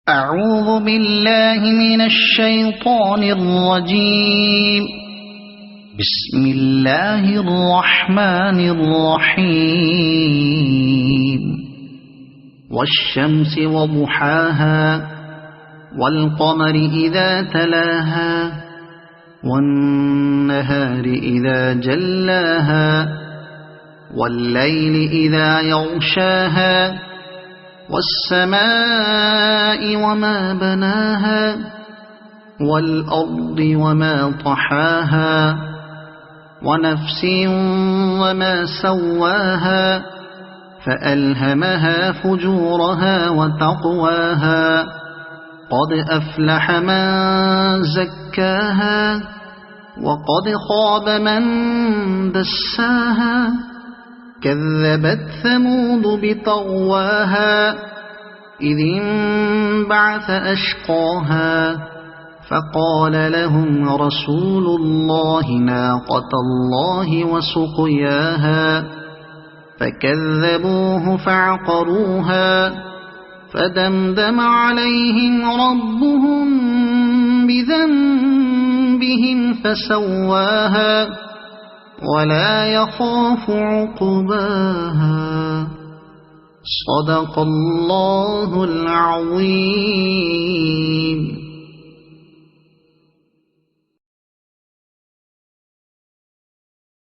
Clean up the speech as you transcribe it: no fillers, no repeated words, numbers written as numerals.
أعوذ بالله من الشيطان الرجيم. بسم الله الرحمن الرحيم. والشمس وضحاها والقمر إذا تلاها والنهار إذا جلاها والليل إذا يغشاها والسماء وما بناها والأرض وما طحاها ونفس وما سواها فألهمها فجورها وتقواها قد أفلح من زكاها وقد خاب من دساها كذبت ثمود بطغواها إذ انبعث أشقاها فقال لهم رسول الله ناقة الله وسقياها فكذبوه فعقروها فدمدم عليهم ربهم بذنبهم فسواها ولا يخاف عقباها. صدق الله العظيم.